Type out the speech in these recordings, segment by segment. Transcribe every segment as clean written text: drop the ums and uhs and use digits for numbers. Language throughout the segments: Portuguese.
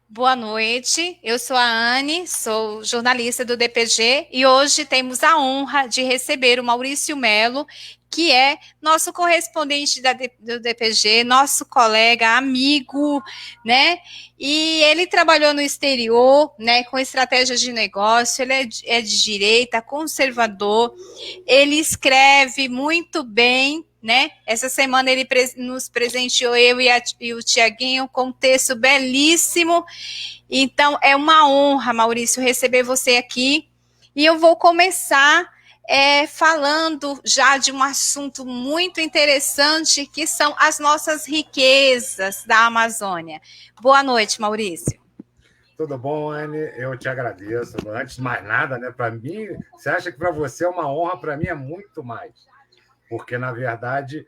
Boa noite, eu sou a Anne, sou jornalista do DPG e hoje temos a honra de receber o Maurício Melo, que é nosso correspondente do DPG, nosso colega, amigo, né? E ele trabalhou no exterior, né, com estratégias de negócio, ele é de direita, conservador, ele escreve muito bem, né? Essa semana ele nos presenteou, e o Tiaguinho, com um texto belíssimo. Então, é uma honra, Maurício, receber você aqui. E eu vou começar falando já de um assunto muito interessante, que são as nossas riquezas da Amazônia. Boa noite, Maurício. Tudo bom, Anne? Eu te agradeço. Antes de mais nada, né? Para mim, você acha que para você é uma honra, para mim é muito mais. Porque, na verdade,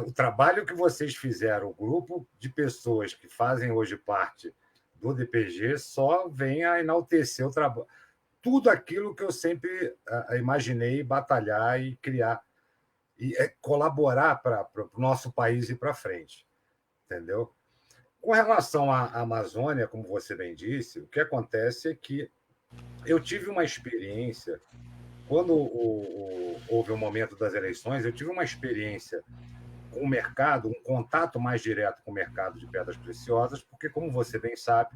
o trabalho que vocês fizeram, o grupo de pessoas que fazem hoje parte do DPG, só vem a enaltecer o trabalho. Tudo aquilo que eu sempre imaginei batalhar e criar, e colaborar para o nosso país ir para frente. Entendeu? Com relação à Amazônia, como você bem disse, o que acontece é que eu tive uma experiência, quando houve o momento das eleições, eu tive uma experiência com o mercado, um contato mais direto com o mercado de pedras preciosas, porque, como você bem sabe,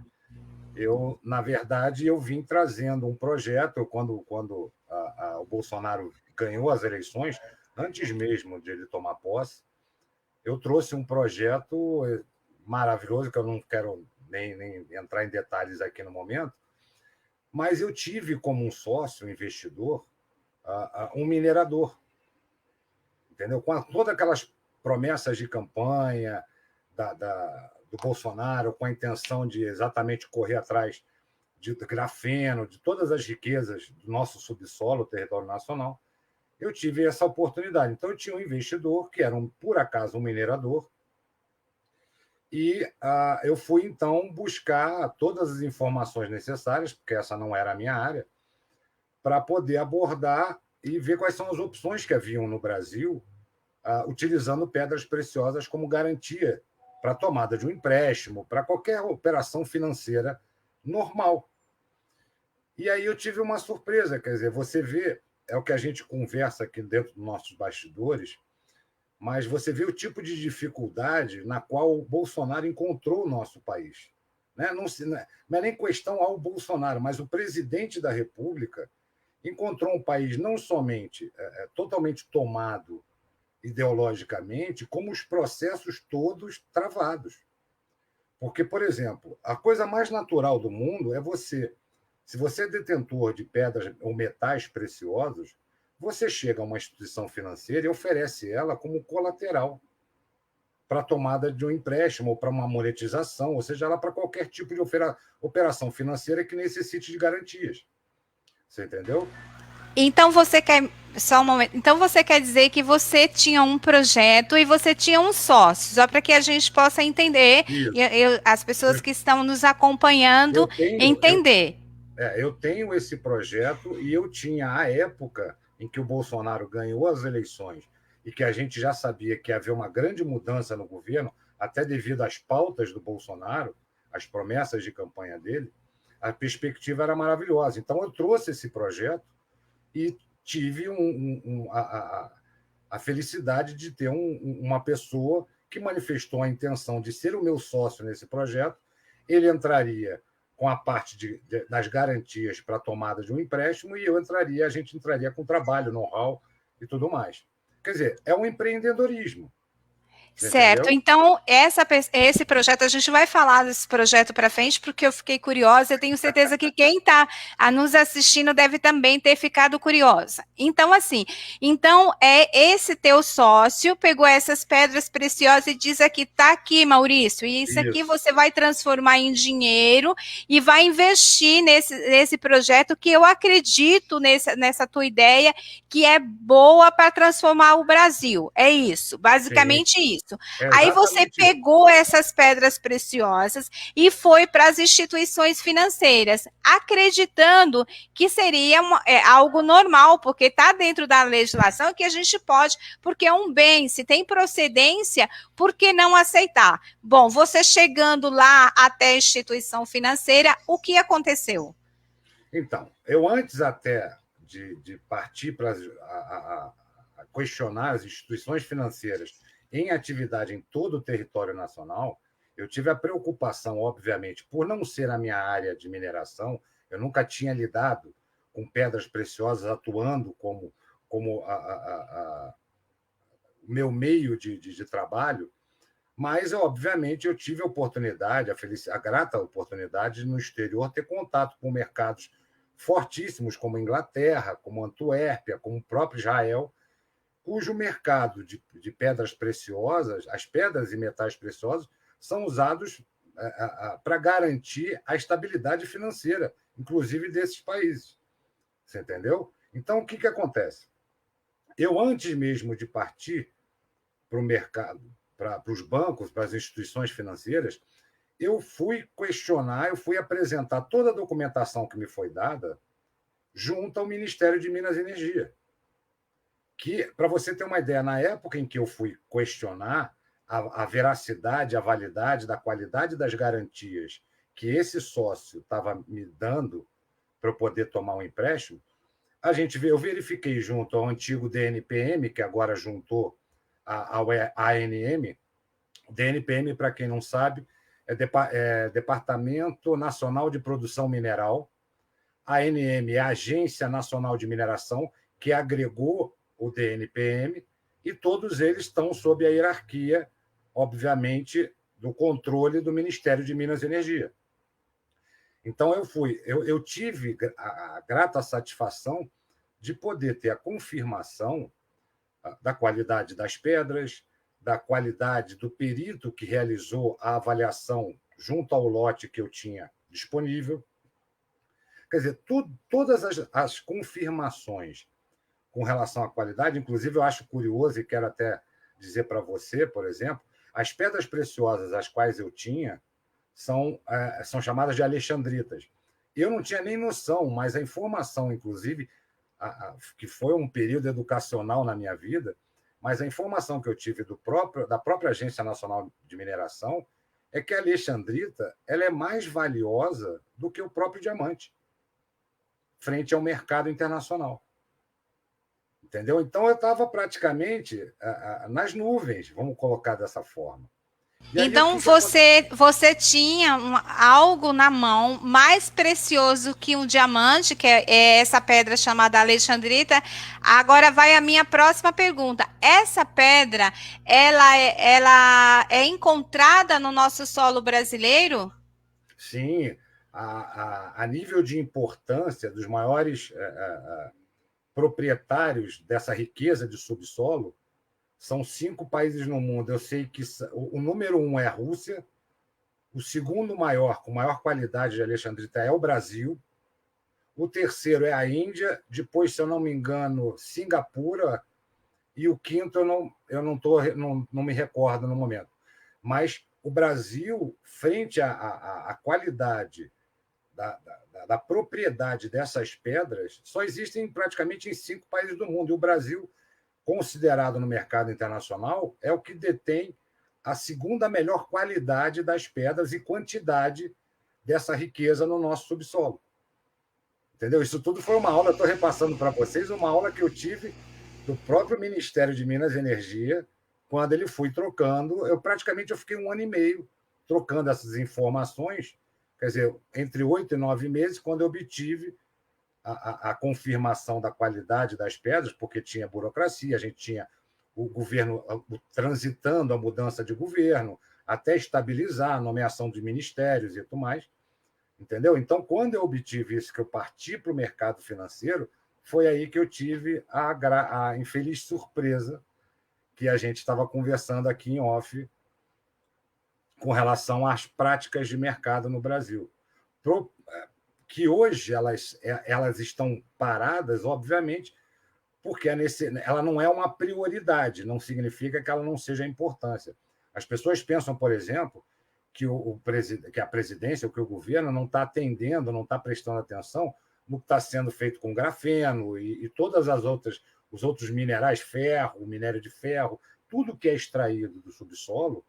na verdade, eu vim trazendo um projeto, quando o Bolsonaro ganhou as eleições, antes mesmo de ele tomar posse, eu trouxe um projeto maravilhoso, que eu não quero nem entrar em detalhes aqui no momento, mas eu tive como um sócio, um investidor, um minerador, entendeu? Com todas aquelas promessas de campanha do Bolsonaro, com a intenção de exatamente correr atrás de grafeno, de todas as riquezas do nosso subsolo, território nacional, eu tive essa oportunidade. Então, eu tinha um investidor, que era, por acaso, um minerador, e eu fui, então, buscar todas as informações necessárias, porque essa não era a minha área, para poder abordar e ver quais são as opções que haviam no Brasil, utilizando pedras preciosas como garantia para a tomada de um empréstimo, para qualquer operação financeira normal. E aí eu tive uma surpresa, quer dizer, você vê, é o que a gente conversa aqui dentro dos nossos bastidores, mas você vê o tipo de dificuldade na qual o Bolsonaro encontrou o nosso país. Né? Não é nem questão ao Bolsonaro, mas o presidente da República encontrou um país não somente totalmente tomado ideologicamente, como os processos todos travados. Porque, por exemplo, a coisa mais natural do mundo é se você é detentor de pedras ou metais preciosos, você chega a uma instituição financeira e oferece ela como colateral para a tomada de um empréstimo ou para uma monetização, ou seja, ela para qualquer tipo de operação financeira que necessite de garantias. Você entendeu? Então você quer. Só um momento. Então você quer dizer que você tinha um projeto e você tinha um sócio, só para que a gente possa entender, e Isso. as pessoas que estão nos acompanhando Eu tenho, eu, entender. eu tenho esse projeto e eu tinha, à época em que o Bolsonaro ganhou as eleições e que a gente já sabia que havia uma grande mudança no governo, até devido às pautas do Bolsonaro, às promessas de campanha dele, a perspectiva era maravilhosa. Então, eu trouxe esse projeto e tive a felicidade de ter uma pessoa que manifestou a intenção de ser o meu sócio nesse projeto. Ele entraria com a parte das garantias para a tomada de um empréstimo e a gente entraria com trabalho, know-how e tudo mais. Quer dizer, é um empreendedorismo, você Certo, entendeu? então esse projeto, a gente vai falar desse projeto para frente, porque eu fiquei curiosa, eu tenho certeza que quem está nos assistindo deve também ter ficado curiosa. Então, assim, então esse teu sócio pegou essas pedras preciosas e diz aqui, tá aqui, Maurício, e isso aqui Isso. você vai transformar em dinheiro e vai investir nesse projeto que eu acredito nessa tua ideia, que é boa para transformar o Brasil. É isso, Sim, basicamente isso. isso. É Aí você exatamente isso. pegou essas pedras preciosas e foi para as instituições financeiras, acreditando que seria algo normal, porque está dentro da legislação que a gente pode, porque é um bem, se tem procedência, por que não aceitar? Bom, você chegando lá até a instituição financeira, o que aconteceu? Então, eu antes até de partir para a questionar as instituições financeiras em atividade em todo o território nacional, eu tive a preocupação, obviamente, por não ser a minha área de mineração, eu nunca tinha lidado com pedras preciosas atuando como o meu meio de trabalho, mas, obviamente, eu tive a oportunidade, a grata oportunidade de, no exterior, ter contato com mercados fortíssimos, como a Inglaterra, como a Antuérpia, como o próprio Israel, cujo mercado de pedras preciosas, as pedras e metais preciosos, são usados para garantir a estabilidade financeira, inclusive desses países. Você entendeu? Então, o que acontece? Eu, antes mesmo de partir para o mercado, para os bancos, para as instituições financeiras, eu fui questionar, eu fui apresentar toda a documentação que me foi dada junto ao Ministério de Minas e Energia. Que, para você ter uma ideia, na época em que eu fui questionar a veracidade, a validade da qualidade das garantias que esse sócio estava me dando para eu poder tomar um empréstimo, eu verifiquei junto ao antigo DNPM, que agora juntou ao ANM. DNPM, para quem não sabe, é Departamento Nacional de Produção Mineral. A ANM é a Agência Nacional de Mineração, que agregou o DNPM, e todos eles estão sob a hierarquia, obviamente, do controle do Ministério de Minas e Energia. Então, eu tive a grata satisfação de poder ter a confirmação da qualidade das pedras, da qualidade do perito que realizou a avaliação junto ao lote que eu tinha disponível. Quer dizer, todas as confirmações com relação à qualidade, inclusive eu acho curioso e quero até dizer para você, por exemplo, as pedras preciosas as quais eu tinha são chamadas de alexandritas. Eu não tinha nem noção, mas a informação, inclusive, que foi um período educacional na minha vida, mas a informação que eu tive da própria Agência Nacional de Mineração é que a alexandrita ela é mais valiosa do que o próprio diamante, frente ao mercado internacional. Entendeu? Então, eu estava praticamente nas nuvens, vamos colocar dessa forma. E aí, então, você tinha algo na mão mais precioso que um diamante, que é essa pedra chamada alexandrita. Agora vai a minha próxima pergunta. Essa pedra, ela é encontrada no nosso solo brasileiro? Sim, a nível de importância dos maiores proprietários dessa riqueza de subsolo, são 5 países no mundo. Eu sei que o número 1 é a Rússia, o segundo maior, com maior qualidade de alexandrita, é o Brasil, o terceiro é a Índia, depois, se eu não me engano, Singapura, e o quinto eu não me recordo no momento. Mas o Brasil, frente à qualidade da propriedade dessas pedras, só existem praticamente em 5 países do mundo. E o Brasil, considerado no mercado internacional, é o que detém a segunda melhor qualidade das pedras e quantidade dessa riqueza no nosso subsolo. Entendeu? Isso tudo foi uma aula, eu estou repassando para vocês, uma aula que eu tive do próprio Ministério de Minas e Energia, quando ele foi trocando. Eu fiquei 1 ano e meio trocando essas informações, quer dizer, entre 8 e 9 meses, quando eu obtive a confirmação da qualidade das pedras, porque tinha burocracia, a gente tinha o governo transitando a mudança de governo, até estabilizar a nomeação de ministérios e tudo mais. Entendeu? Então, quando eu obtive isso, que eu parti para o mercado financeiro, foi aí que eu tive a infeliz surpresa que a gente estava conversando aqui em off com relação às práticas de mercado no Brasil. Que hoje elas estão paradas, obviamente, porque ela não é uma prioridade, não significa que ela não seja importância. As pessoas pensam, por exemplo, que a presidência, ou que o governo não está atendendo, não está prestando atenção no que está sendo feito com grafeno e todas os outros minerais, ferro, minério de ferro, tudo que é extraído do subsolo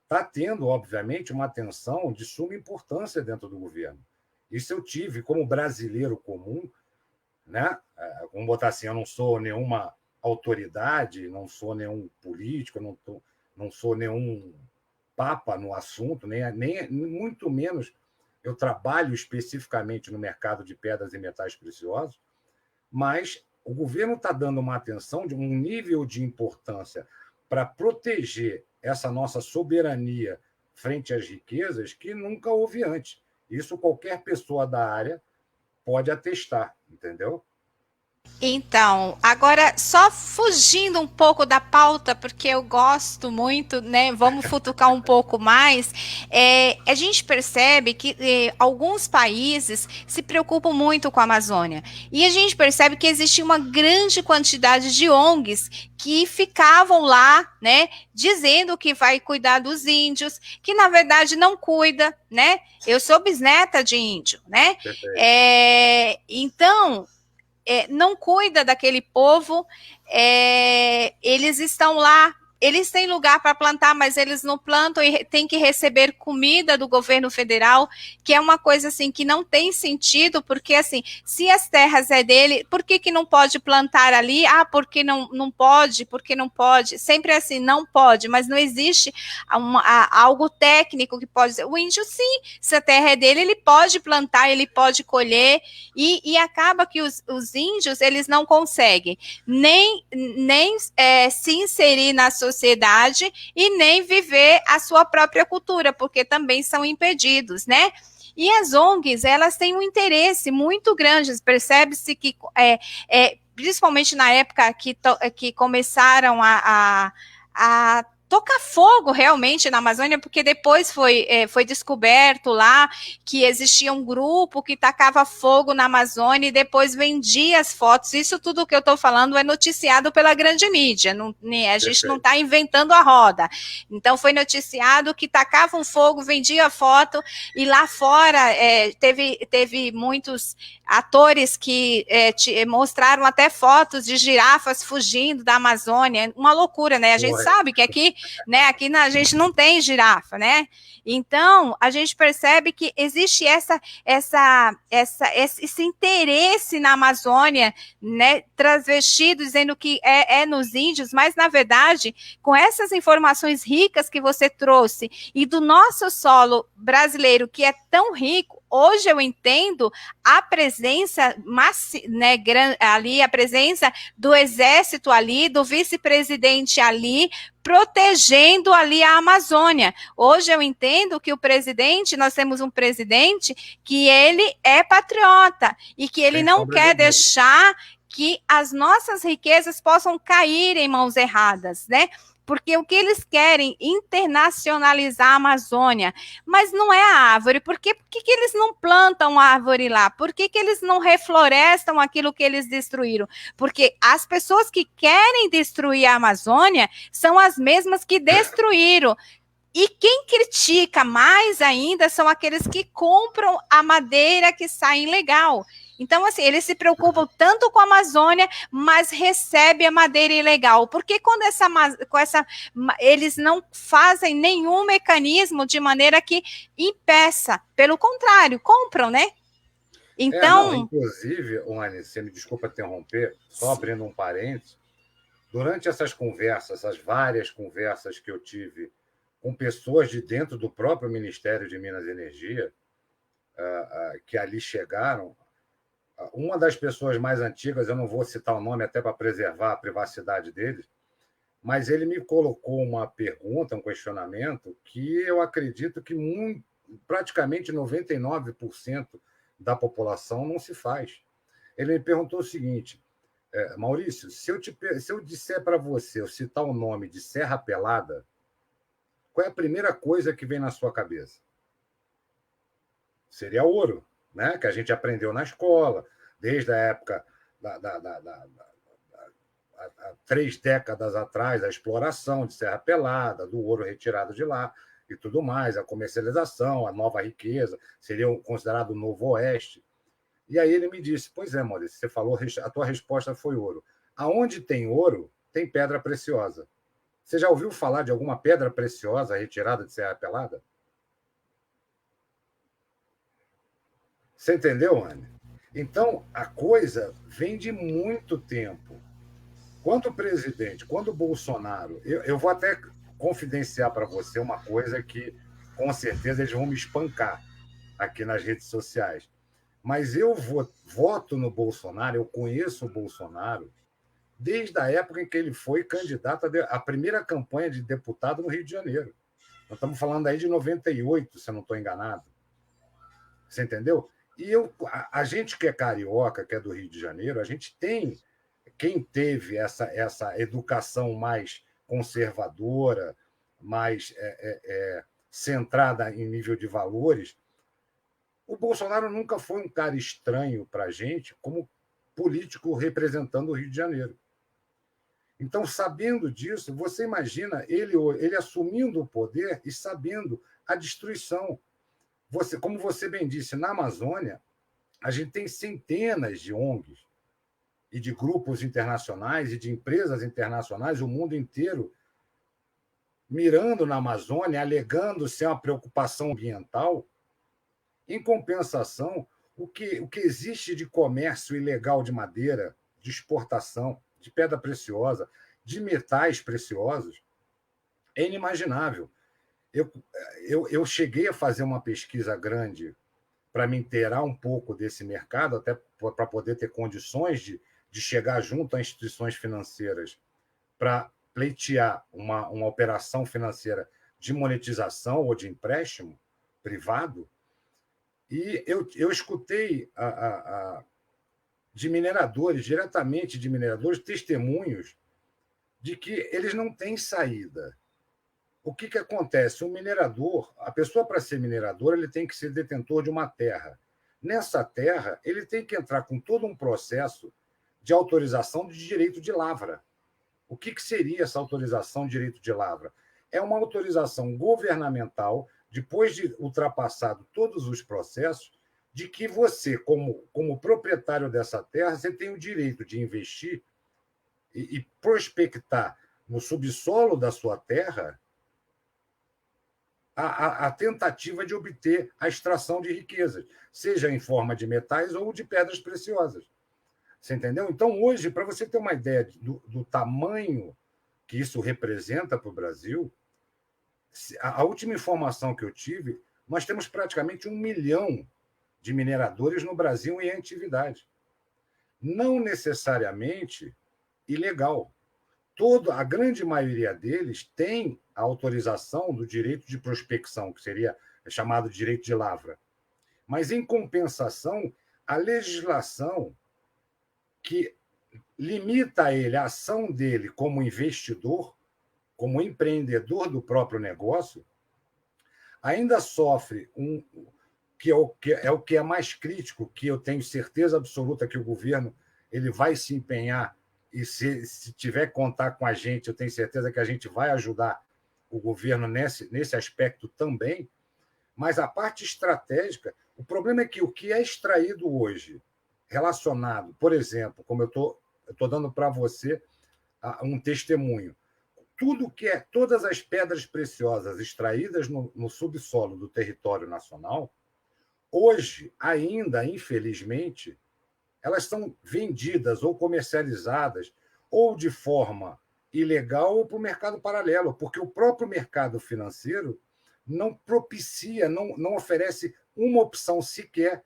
está tendo, obviamente, uma atenção de suma importância dentro do governo. Isso eu tive como brasileiro comum, né? Vamos botar assim, eu não sou nenhuma autoridade, não sou nenhum político, não sou nenhum papa no assunto, nem muito menos eu trabalho especificamente no mercado de pedras e metais preciosos, mas o governo está dando uma atenção de um nível de importância para proteger essa nossa soberania frente às riquezas que nunca houve antes. Isso qualquer pessoa da área pode atestar, entendeu? Então, agora só fugindo um pouco da pauta, porque eu gosto muito, né? Vamos futucar um pouco mais. A gente percebe que alguns países se preocupam muito com a Amazônia. E a gente percebe que existe uma grande quantidade de ONGs que ficavam lá, né? Dizendo que vai cuidar dos índios, que na verdade não cuida, né? Eu sou bisneta de índio, né? Então não cuida daquele povo, eles estão lá, eles têm lugar para plantar, mas eles não plantam e têm que receber comida do governo federal, que é uma coisa assim que não tem sentido, porque assim, se as terras é dele, por que não pode plantar ali? Ah, porque não pode, porque não pode. Sempre assim, não pode, mas não existe algo técnico que pode dizer. O índio, sim, se a terra é dele, ele pode plantar, ele pode colher, e acaba que os índios, eles não conseguem nem se inserir na sociedade e nem viver a sua própria cultura, porque também são impedidos, né? E as ONGs, elas têm um interesse muito grande, percebe-se que, principalmente na época que começaram a tocar fogo realmente na Amazônia, porque depois foi descoberto lá que existia um grupo que tacava fogo na Amazônia e depois vendia as fotos. Isso tudo que eu estou falando é noticiado pela grande mídia, a gente não está inventando a roda. Então foi noticiado que tacavam fogo, vendia foto, e lá fora teve muitos atores que mostraram até fotos de girafas fugindo da Amazônia, uma loucura, né? A gente sabe que aqui, né, a gente não tem girafa, né? Então, a gente percebe que existe esse interesse na Amazônia, né, transvestido, dizendo que é nos índios, mas, na verdade, com essas informações ricas que você trouxe e do nosso solo brasileiro, que é tão rico, hoje eu entendo a presença né, ali, a presença do exército ali, do vice-presidente ali, protegendo ali a Amazônia. Hoje eu entendo que nós temos um presidente que ele é patriota e que ele não quer deixar que as nossas riquezas possam cair em mãos erradas, né? Porque o que eles querem internacionalizar a Amazônia, mas não é a árvore. Por que eles não plantam árvore lá? Por que eles não reflorestam aquilo que eles destruíram? Porque as pessoas que querem destruir a Amazônia são as mesmas que destruíram. E quem critica mais ainda são aqueles que compram a madeira que sai ilegal. Então, assim, eles se preocupam tanto com a Amazônia, mas recebem a madeira ilegal. Porque quando eles não fazem nenhum mecanismo de maneira que impeça. Pelo contrário, compram, né? Então... inclusive, Oni, você me desculpa interromper, só abrindo um parênteses, durante essas conversas, as várias conversas que eu tive com pessoas de dentro do próprio Ministério de Minas e Energia, que ali chegaram, uma das pessoas mais antigas, eu não vou citar o nome até para preservar a privacidade dele, mas ele me colocou uma pergunta, um questionamento, que eu acredito que praticamente 99% da população não se faz. Ele me perguntou o seguinte: Maurício, se eu disser para você, eu citar o nome de Serra Pelada, qual é a primeira coisa que vem na sua cabeça? Seria ouro, né? Que a gente aprendeu na escola, desde a época há 3 décadas atrás, a exploração de Serra Pelada, do ouro retirado de lá e tudo mais, a comercialização, a nova riqueza, seria considerado o Novo Oeste. E aí ele me disse, pois é, Maurício, você falou, a tua resposta foi ouro. Aonde tem ouro, tem pedra preciosa. Você já ouviu falar de alguma pedra preciosa retirada de Serra Pelada? Você entendeu, Anne? Então, a coisa vem de muito tempo. Quando o presidente, quando o Bolsonaro... Eu vou até confidenciar para você uma coisa que, com certeza, eles vão me espancar aqui nas redes sociais. Mas eu voto no Bolsonaro, eu conheço o Bolsonaro desde a época em que ele foi candidato à primeira campanha de deputado no Rio de Janeiro. Nós estamos falando aí de 98, se eu não estou enganado. Você entendeu? E a gente que é carioca, que é do Rio de Janeiro, a gente tem... Quem teve essa educação mais conservadora, mais centrada em nível de valores, o Bolsonaro nunca foi um cara estranho para a gente como político representando o Rio de Janeiro. Então, sabendo disso, você imagina ele assumindo o poder e sabendo a destruição. Como você bem disse, na Amazônia, a gente tem centenas de ONGs e de grupos internacionais e de empresas internacionais, o mundo inteiro, mirando na Amazônia, alegando ser uma preocupação ambiental. Em compensação, o que existe de comércio ilegal de madeira, de exportação, de pedra preciosa, de metais preciosos, é inimaginável. Eu cheguei a fazer uma pesquisa grande para me inteirar um pouco desse mercado, até para poder ter condições de chegar junto a instituições financeiras para pleitear uma operação financeira de monetização ou de empréstimo privado. E eu escutei de mineradores, diretamente de mineradores, testemunhos de que eles não têm saída. O que acontece? O minerador, a pessoa, para ser minerador, ele tem que ser detentor de uma terra. Nessa terra, ele tem que entrar com todo um processo de autorização de direito de lavra. O que seria essa autorização de direito de lavra? É uma autorização governamental, depois de ultrapassado todos os processos, de que você, como proprietário dessa terra, você tem o direito de investir e prospectar no subsolo da sua terra a tentativa de obter a extração de riquezas, seja em forma de metais ou de pedras preciosas. Você entendeu? Então, hoje, para você ter uma ideia do tamanho que isso representa para o Brasil, a última informação que eu tive, nós temos praticamente 1 milhão de mineradores no Brasil em atividade. Não necessariamente ilegal. A grande maioria deles tem a autorização do direito de prospecção, que seria chamado de direito de lavra. Mas, em compensação, a legislação que limita a ele, a ação dele como investidor, como empreendedor do próprio negócio, ainda sofre que é o que é mais crítico, que eu tenho certeza absoluta que o governo ele vai se empenhar, e se tiver que contar com a gente, eu tenho certeza que a gente vai ajudar o governo nesse aspecto também, mas a parte estratégica, o problema é que o que é extraído hoje, relacionado, por exemplo, como eu estou dando para você um testemunho, todas as pedras preciosas extraídas no subsolo do território nacional, hoje, ainda, infelizmente, elas são vendidas ou comercializadas ou de forma ilegal ou para o mercado paralelo, porque o próprio mercado financeiro não propicia, não oferece uma opção sequer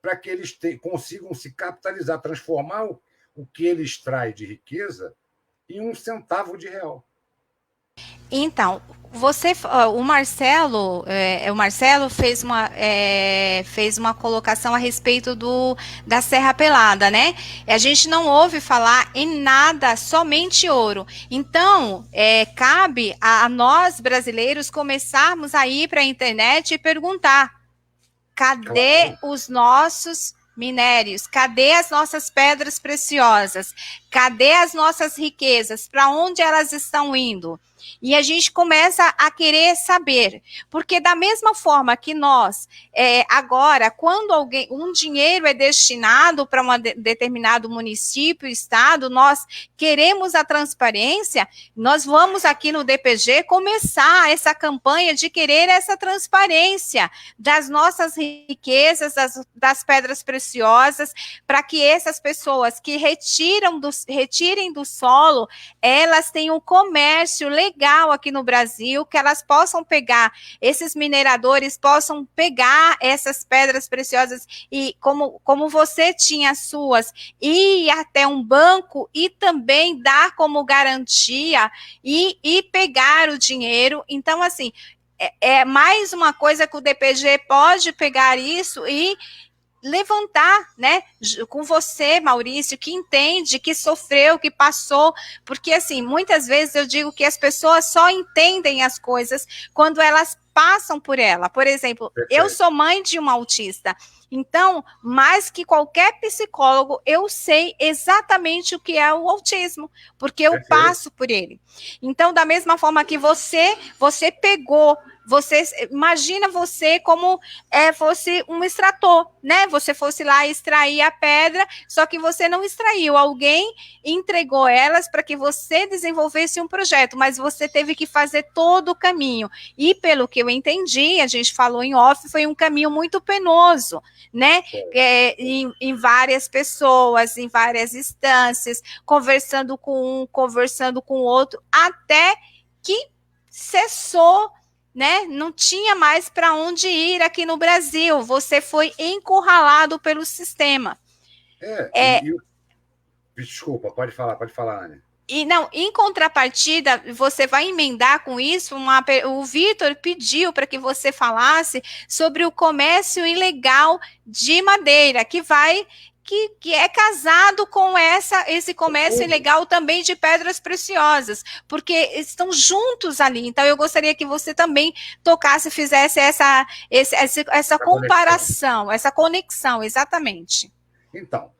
para que eles consigam se capitalizar, transformar o que ele extrai de riqueza em um centavo de real. Então, o Marcelo fez uma colocação a respeito da Serra Pelada, né? A gente não ouve falar em nada, somente ouro. Então, cabe a nós brasileiros começarmos a ir para a internet e perguntar: cadê os nossos minérios? Cadê as nossas pedras preciosas? Cadê as nossas riquezas? Para onde elas estão indo? E a gente começa a querer saber, porque da mesma forma que nós, agora, quando um dinheiro é destinado para um determinado município, estado, nós queremos a transparência, nós vamos aqui no DPG começar essa campanha de querer essa transparência das nossas riquezas, das pedras preciosas, para que essas pessoas que retirem do solo, elas tenham comércio legal aqui no Brasil, que elas possam pegar, esses mineradores possam pegar essas pedras preciosas e como você tinha as suas, ir até um banco e também dar como garantia e pegar o dinheiro. Então, assim, é mais uma coisa que o DPG pode pegar isso e levantar, né, com você, Maurício, que entende, que sofreu, que passou, porque assim, muitas vezes eu digo que as pessoas só entendem as coisas quando elas passam por ela. Por exemplo, eu sou mãe de uma autista, então, mais que qualquer psicólogo, eu sei exatamente o que é o autismo, porque eu passo por ele. Então, da mesma forma que você pegou, imagina você como fosse um extrator, né? Você fosse lá extrair a pedra, só que você não extraiu, alguém entregou elas para que você desenvolvesse um projeto, mas você teve que fazer todo o caminho. E pelo que eu entendi, a gente falou em off, foi um caminho muito penoso, né? Em várias pessoas, em várias instâncias, conversando com um, conversando com o outro, até que cessou, né? Não tinha mais para onde ir aqui no Brasil. Você foi encurralado pelo sistema. Desculpa, pode falar, Anne. E não, em contrapartida, você vai emendar com isso. O Vitor pediu para que você falasse sobre o comércio ilegal de madeira, que é casado com esse comércio ilegal também de pedras preciosas, porque estão juntos ali. Então, eu gostaria que você também tocasse, fizesse essa comparação, essa conexão, exatamente. Então,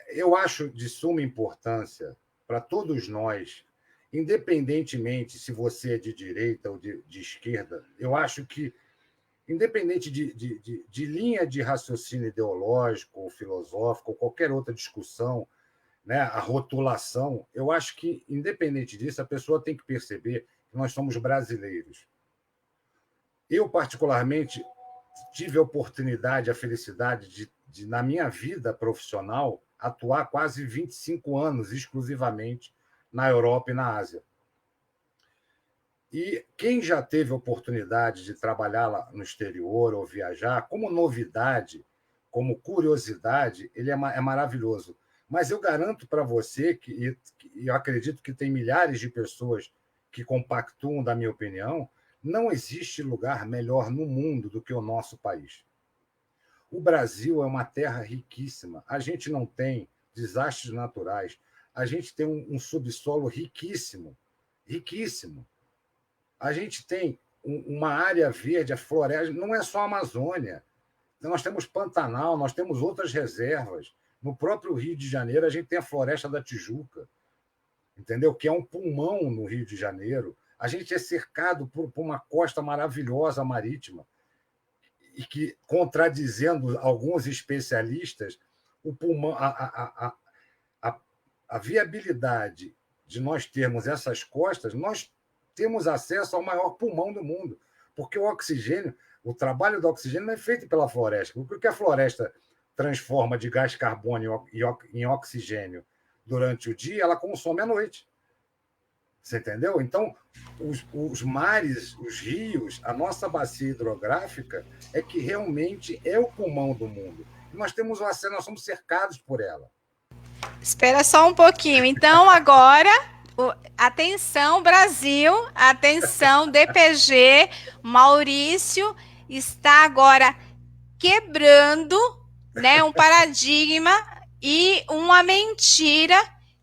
eu acho de suma importância para todos nós, independentemente se você é de direita ou de esquerda, eu acho que, independente de linha de raciocínio ideológico ou filosófico, ou qualquer outra discussão, né, a rotulação, eu acho que, independente disso, a pessoa tem que perceber que nós somos brasileiros. Eu, particularmente, tive a oportunidade, a felicidade de na minha vida profissional, atuar quase 25 anos exclusivamente na Europa e na Ásia. E quem já teve a oportunidade de trabalhar lá no exterior ou viajar, como novidade, como curiosidade, ele é maravilhoso. Mas eu garanto para você, e eu acredito que tem milhares de pessoas que compactuam da minha opinião, não existe lugar melhor no mundo do que o nosso país. O Brasil é uma terra riquíssima. A gente não tem desastres naturais. A gente tem um subsolo riquíssimo, riquíssimo. A gente tem uma área verde, a floresta, não é só a Amazônia. Nós temos Pantanal, nós temos outras reservas. No próprio Rio de Janeiro, a gente tem a Floresta da Tijuca, entendeu? Que é um pulmão no Rio de Janeiro. A gente é cercado por uma costa maravilhosa marítima, e que, contradizendo alguns especialistas, o pulmão, a viabilidade de nós termos essas costas, nós temos acesso ao maior pulmão do mundo, porque o oxigênio, o trabalho do oxigênio não é feito pela floresta. O que a floresta transforma de gás carbônico em oxigênio durante o dia, ela consome à noite. Você entendeu? Então, os mares, os rios, a nossa bacia hidrográfica é que realmente é o pulmão do mundo. E nós temos o acesso, nós somos cercados por ela. Espera só um pouquinho. Então, agora, atenção, Brasil, atenção, DPG, Maurício está agora quebrando, né, um paradigma e uma mentira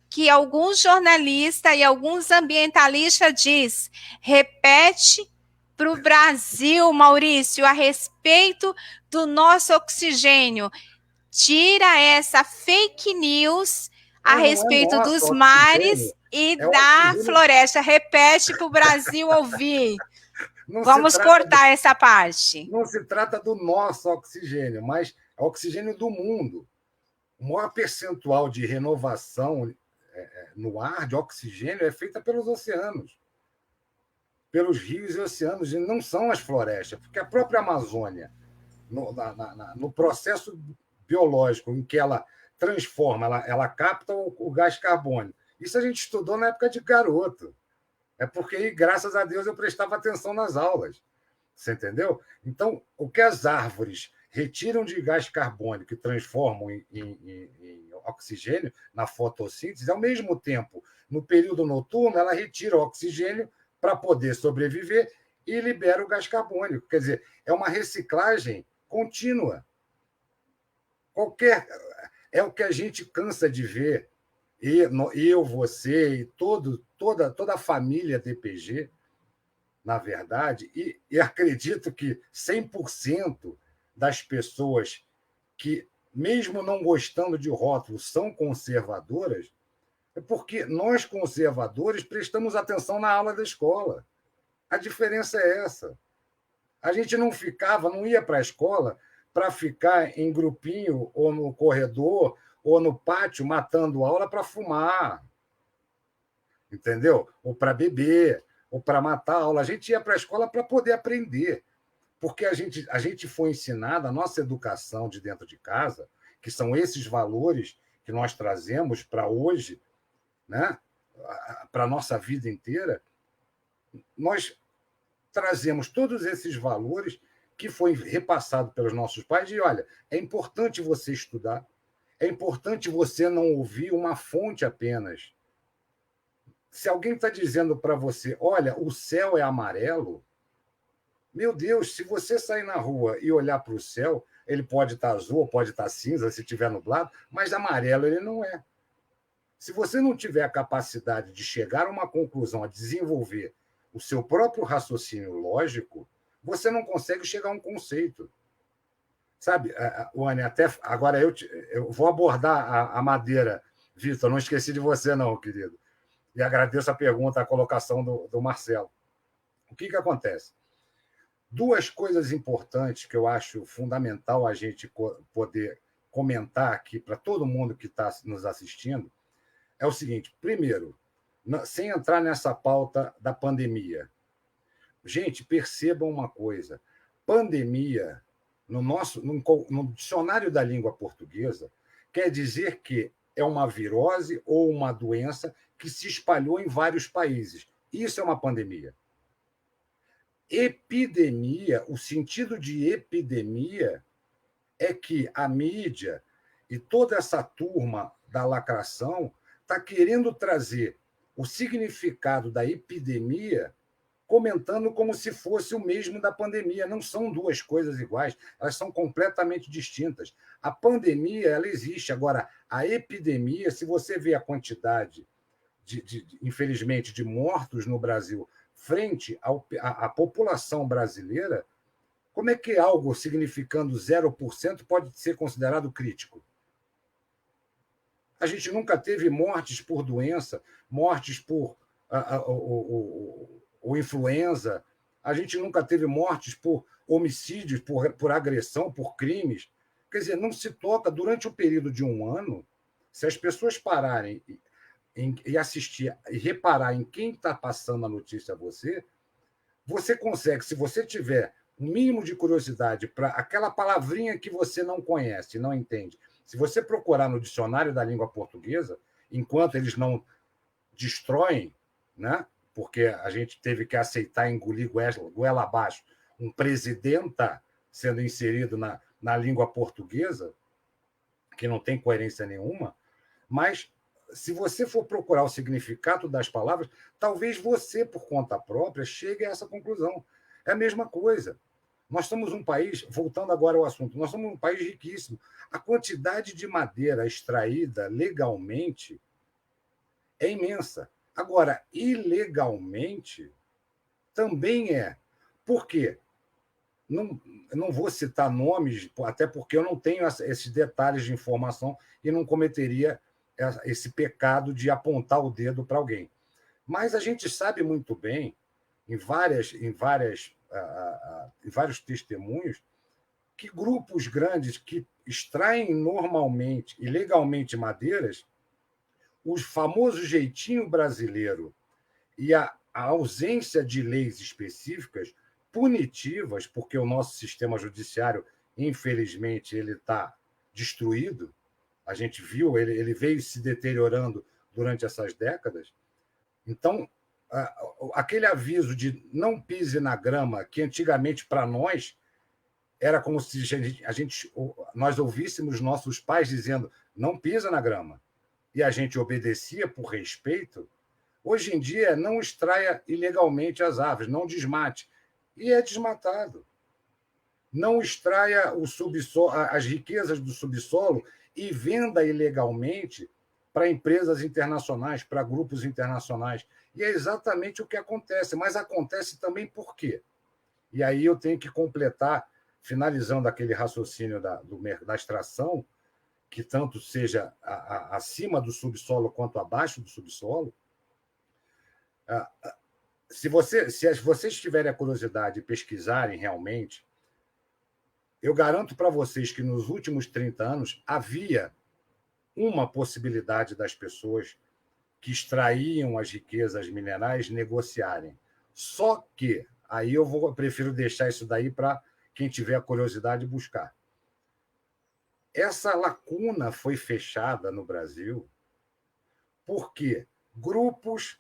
que alguns jornalistas e alguns ambientalistas diz. Repete para o Brasil, Maurício, a respeito do nosso oxigênio. Tira essa fake news a Mas não é respeito nosso dos oxigênio, mares e é o da oxigênio. floresta. Repete para o Brasil ouvir. Não se Vamos trata cortar essa parte. não se trata do nosso oxigênio, mas é o oxigênio do mundo. O maior percentual de renovação no ar de oxigênio é feita pelos oceanos, pelos rios e oceanos, e não são as florestas, porque a própria Amazônia, no processo biológico em que ela transforma, ela capta o gás carbônico. Isso a gente estudou na época de garoto. É porque, graças a Deus, eu prestava atenção nas aulas. Você entendeu? Então, o que as árvores retiram de gás carbônico e transformam em oxigênio na fotossíntese, ao mesmo tempo, no período noturno, ela retira o oxigênio para poder sobreviver e libera o gás carbônico. Quer dizer, é uma reciclagem contínua. Qualquer é o que a gente cansa de ver. E eu, você e toda a família DPG, na verdade, e acredito que 100% das pessoas que, mesmo não gostando de rótulos, são conservadoras, é porque nós, conservadores, prestamos atenção na aula da escola. A diferença é essa. A gente não ia para a escola para ficar em grupinho ou no corredor ou no pátio matando aula para fumar, entendeu? Ou para beber, ou para matar a aula. A gente ia para a escola para poder aprender, porque a gente foi ensinado, a nossa educação de dentro de casa, que são esses valores que nós trazemos para hoje, né? Para a nossa vida inteira, nós trazemos todos esses valores que foi repassado pelos nossos pais e, olha, é importante você estudar, é importante você não ouvir uma fonte apenas. Se alguém está dizendo para você, olha, o céu é amarelo, meu Deus, se você sair na rua e olhar para o céu, ele pode estar azul, pode estar cinza, se estiver nublado, mas amarelo ele não é. Se você não tiver a capacidade de chegar a uma conclusão, a desenvolver o seu próprio raciocínio lógico, você não consegue chegar a um conceito. Sabe, Wani, até agora eu vou abordar a madeira. Vitor, não esqueci de você, não, querido. E agradeço a pergunta, a colocação do Marcelo. O que acontece? Duas coisas importantes que eu acho fundamental a gente poder comentar aqui para todo mundo que está nos assistindo é o seguinte: primeiro, sem entrar nessa pauta da pandemia, gente, percebam uma coisa: pandemia, no dicionário da língua portuguesa, quer dizer que é uma virose ou uma doença que se espalhou em vários países. Isso é uma pandemia. Epidemia, o sentido de epidemia é que a mídia e toda essa turma da lacração está querendo trazer o significado da epidemia comentando como se fosse o mesmo da pandemia. Não são duas coisas iguais, elas são completamente distintas. A pandemia, ela existe. Agora, a epidemia, se você vê a quantidade, infelizmente, de mortos no Brasil frente à população brasileira, como é que algo significando 0% pode ser considerado crítico? A gente nunca teve mortes por doença, mortes por o influenza, a gente nunca teve mortes por homicídios, por agressão, por crimes. Quer dizer, não se toca durante o período de um ano, se as pessoas pararem e assistir e reparar em quem está passando a notícia a você, você consegue, se você tiver um mínimo de curiosidade para aquela palavrinha que você não conhece, não entende, se você procurar no dicionário da língua portuguesa, enquanto eles não destroem, né? Porque a gente teve que aceitar engolir goela abaixo um presidenta sendo inserido na língua portuguesa, que não tem coerência nenhuma, mas se você for procurar o significado das palavras, talvez você, por conta própria, chegue a essa conclusão. É a mesma coisa. Nós somos um país, voltando agora ao assunto, nós somos um país riquíssimo. A quantidade de madeira extraída legalmente é imensa. Agora, ilegalmente, também é. Por quê? não, não vou citar nomes, até porque eu não tenho esses detalhes de informação e não cometeria esse pecado de apontar o dedo para alguém. Mas a gente sabe muito bem, em vários testemunhos, que grupos grandes que extraem normalmente e legalmente madeiras, o famoso jeitinho brasileiro e a ausência de leis específicas punitivas, porque o nosso sistema judiciário, infelizmente, ele está destruído. A gente viu, ele veio se deteriorando durante essas décadas. Então, aquele aviso de não pise na grama, que antigamente para nós era como se nós ouvíssemos nossos pais dizendo não pisa na grama, e a gente obedecia por respeito. Hoje em dia, não extraia ilegalmente as árvores, não desmate. E é desmatado. Não extraia o subsolo, as riquezas do subsolo e venda ilegalmente para empresas internacionais, para grupos internacionais. E é exatamente o que acontece. Mas acontece também por quê? E aí eu tenho que completar, finalizando aquele raciocínio da extração, que tanto seja acima do subsolo quanto abaixo do subsolo. Se vocês tiverem a curiosidade de pesquisarem realmente, eu garanto para vocês que nos últimos 30 anos havia uma possibilidade das pessoas que extraíam as riquezas minerais negociarem. Só que, aí eu prefiro deixar isso daí para quem tiver a curiosidade buscar. Essa lacuna foi fechada no Brasil porque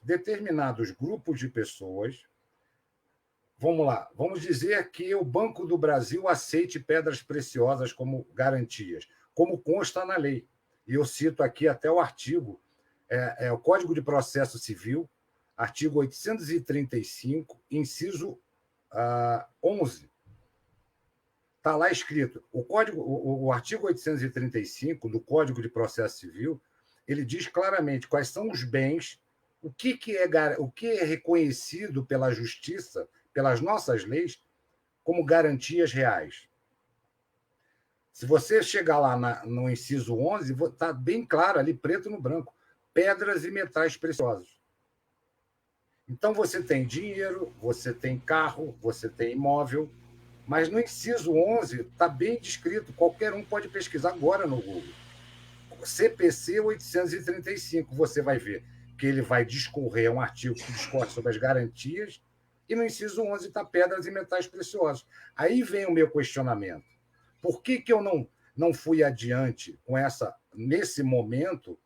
determinados grupos de pessoas. Vamos lá, vamos dizer que o Banco do Brasil aceite pedras preciosas como garantias, como consta na lei. E eu cito aqui até o artigo, o Código de Processo Civil, artigo 835, inciso 11. Está lá escrito, o artigo 835 do Código de Processo Civil, ele diz claramente quais são os bens, o que é reconhecido pela justiça, pelas nossas leis, como garantias reais. Se você chegar lá no inciso 11, está bem claro ali, preto no branco, pedras e metais preciosos. Então, você tem dinheiro, você tem carro, você tem imóvel, mas no inciso 11 está bem descrito, qualquer um pode pesquisar agora no Google. CPC 835, você vai ver que ele vai discorrer, é um artigo que discorre sobre as garantias, e no inciso 11 está pedras e metais preciosos. Aí vem o meu questionamento. Por que eu não fui adiante com nesse momento,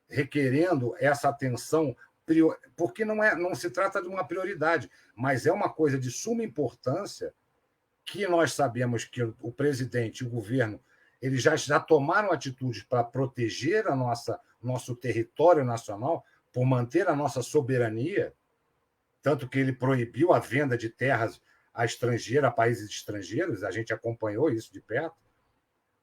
requerendo essa atenção? Porque não se trata de uma prioridade, mas é uma coisa de suma importância que nós sabemos que o presidente e o governo eles já tomaram atitudes para proteger nosso território nacional, por manter a nossa soberania, tanto que ele proibiu a venda de terras a países estrangeiros, a gente acompanhou isso de perto,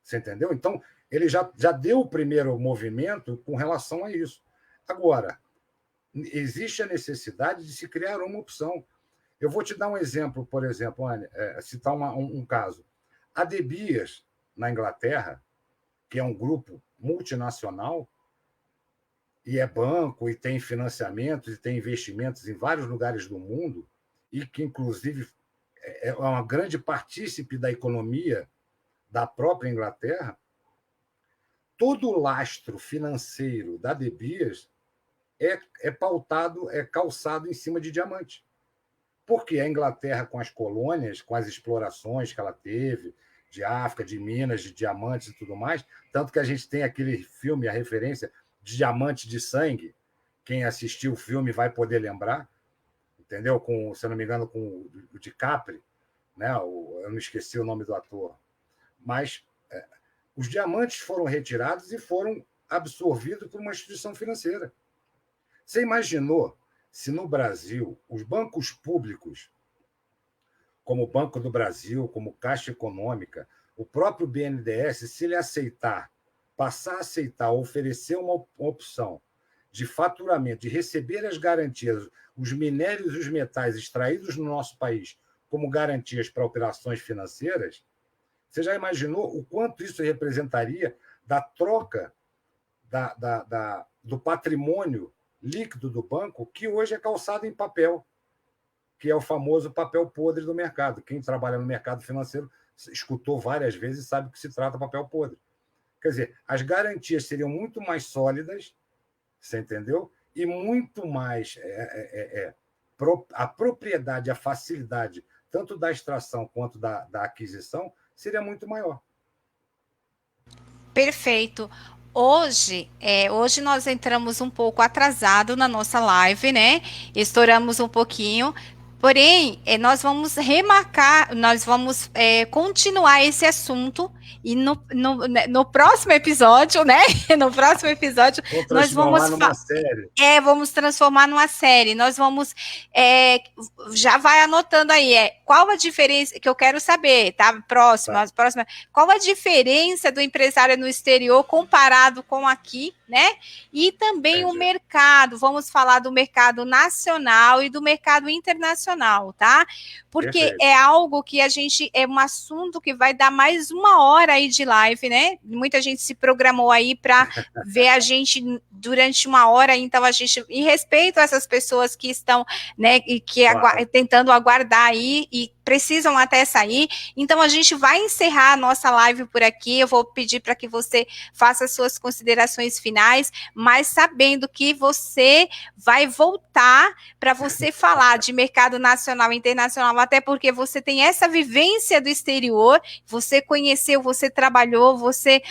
você entendeu? Então, ele já deu o primeiro movimento com relação a isso. Agora, existe a necessidade de se criar uma opção. Eu vou te dar um exemplo, por exemplo, citar um caso. A De Beers, na Inglaterra, que é um grupo multinacional, e é banco, e tem financiamentos, e tem investimentos em vários lugares do mundo, e que, inclusive, é uma grande partícipe da economia da própria Inglaterra, todo o lastro financeiro da De Beers é calçado em cima de diamante. Porque a Inglaterra, com as colônias, com as explorações que ela teve, de África, de Minas, de diamantes e tudo mais, tanto que a gente tem aquele filme, a referência de Diamante de Sangue, quem assistiu o filme vai poder lembrar, entendeu? Se eu não me engano, com o DiCaprio, né? Eu não esqueci o nome do ator. Mas os diamantes foram retirados e foram absorvidos por uma instituição financeira. Você imaginou se no Brasil os bancos públicos, como o Banco do Brasil, como Caixa Econômica, o próprio BNDES, se ele passar a aceitar, oferecer uma opção de faturamento, de receber as garantias, os minérios e os metais extraídos no nosso país como garantias para operações financeiras, você já imaginou o quanto isso representaria da troca do patrimônio líquido do banco, que hoje é calçado em papel, que é o famoso papel podre do mercado. Quem trabalha no mercado financeiro escutou várias vezes e sabe que se trata de papel podre. Quer dizer, as garantias seriam muito mais sólidas, você entendeu? E muito mais a propriedade, a facilidade, tanto da extração quanto da aquisição, seria muito maior. Perfeito. Hoje nós entramos um pouco atrasado na nossa live, né? Estouramos um pouquinho. Porém, nós vamos remarcar, nós vamos continuar esse assunto e no próximo episódio, né? No próximo episódio, nós vamos numa série. Vamos transformar numa série. Nós vamos. Já vai anotando aí. Qual a diferença que eu quero saber, tá? Próxima. Qual a diferença do empresário no exterior comparado com aqui, né? E também o mercado. Vamos falar do mercado nacional e do mercado internacional, tá? Porque perfeito. É algo que é um assunto que vai dar mais 1 hora aí de live, né? Muita gente se programou aí para ver a gente durante 1 hora, então a gente, em respeito a essas pessoas que estão, né, e que tentando aguardar aí e precisam até sair, então a gente vai encerrar a nossa live por aqui. Eu vou pedir para que você faça suas considerações finais, mas sabendo que você vai voltar para você falar de mercado nacional e internacional, até porque você tem essa vivência do exterior, você conheceu, você trabalhou, você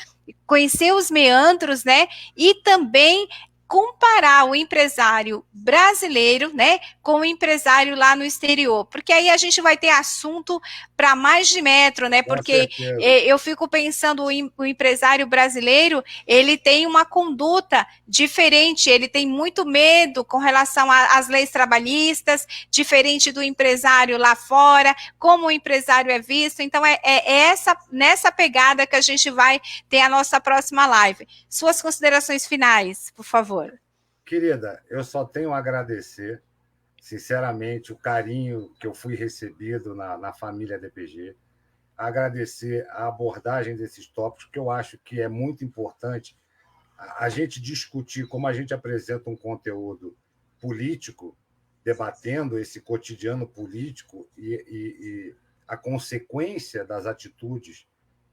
conhecer os meandros, né? E também comparar o empresário brasileiro, né, com o empresário lá no exterior, porque aí a gente vai ter assunto para mais de metro, né, porque eu fico pensando, o empresário brasileiro, ele tem uma conduta diferente, ele tem muito medo com relação às leis trabalhistas, diferente do empresário lá fora, como o empresário é visto, então nessa pegada que a gente vai ter a nossa próxima live. Suas considerações finais, por favor. Querida, eu só tenho a agradecer, sinceramente, o carinho que eu fui recebido na família DPG, agradecer a abordagem desses tópicos, que eu acho que é muito importante a gente discutir como a gente apresenta um conteúdo político, debatendo esse cotidiano político e a consequência das atitudes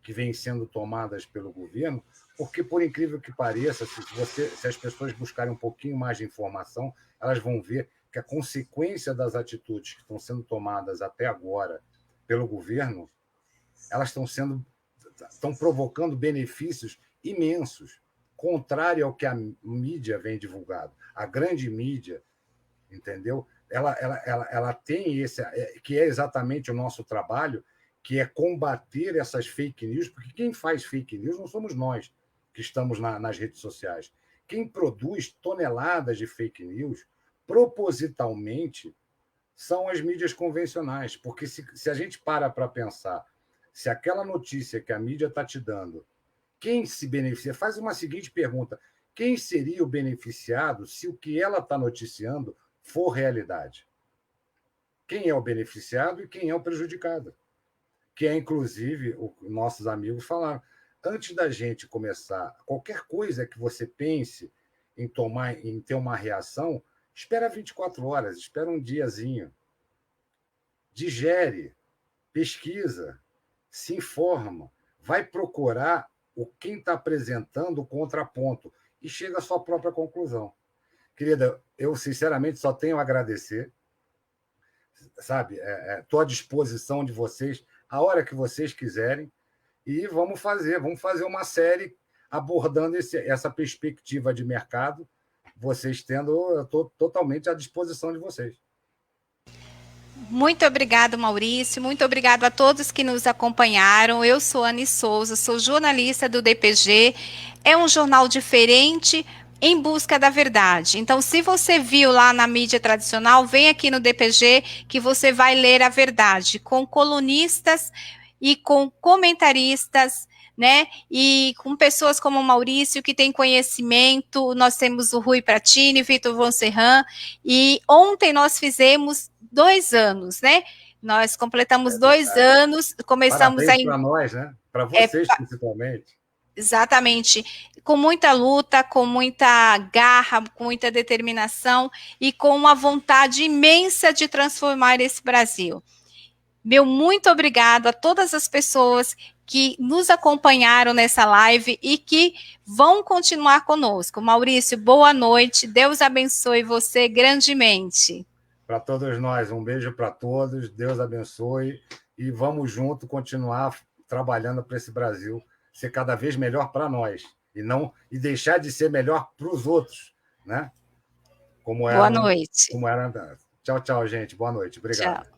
que vêm sendo tomadas pelo governo, porque, por incrível que pareça, se as pessoas buscarem um pouquinho mais de informação, elas vão ver que a consequência das atitudes que estão sendo tomadas até agora pelo governo, elas estão provocando benefícios imensos, contrário ao que a mídia vem divulgando. A grande mídia, entendeu? Ela tem esse, que é exatamente o nosso trabalho, que é combater essas fake news, porque quem faz fake news não somos nós que estamos nas redes sociais. Quem produz toneladas de fake news, propositalmente, são as mídias convencionais, porque se a gente para pensar, se aquela notícia que a mídia está te dando, quem se beneficia? Faz uma seguinte pergunta: quem seria o beneficiado se o que ela está noticiando for realidade? Quem é o beneficiado e quem é o prejudicado? Que é, inclusive, nossos amigos falaram, antes da gente começar, qualquer coisa que você pense em ter uma reação, espera 24 horas, espera um diazinho. Digere, pesquisa, se informa, vai procurar quem está apresentando o contraponto e chega à sua própria conclusão. Querida, eu, sinceramente, só tenho a agradecer, sabe? Estou à disposição de vocês a hora que vocês quiserem e vamos fazer uma série abordando essa perspectiva de mercado, vocês tendo, eu estou totalmente à disposição de vocês. Muito obrigado, Maurício. Muito obrigado a todos que nos acompanharam. Eu sou Anne Souza, sou jornalista do DPG. É um jornal diferente em busca da verdade. Então, se você viu lá na mídia tradicional, vem aqui no DPG que você vai ler a verdade, com colunistas e com comentaristas, né? E com pessoas como o Maurício, que tem conhecimento. Nós temos o Rui Pratini, Vitor Von Serran, e ontem nós fizemos 2 anos, né? Nós completamos É 2 verdade. anos, começamos a Parabéns para nós, né? Para vocês, principalmente. exatamente, com muita luta, com muita garra, com muita determinação e com uma vontade imensa de transformar esse Brasil. Meu muito obrigado a todas as pessoas que nos acompanharam nessa live e que vão continuar conosco. Maurício, boa noite. Deus abençoe você grandemente. Para todos nós, um beijo para todos. Deus abençoe. E vamos junto continuar trabalhando para esse Brasil ser cada vez melhor para nós e deixar de ser melhor para os outros, né? Boa noite. Como era. Tchau, tchau, gente. Boa noite. Obrigado. Tchau.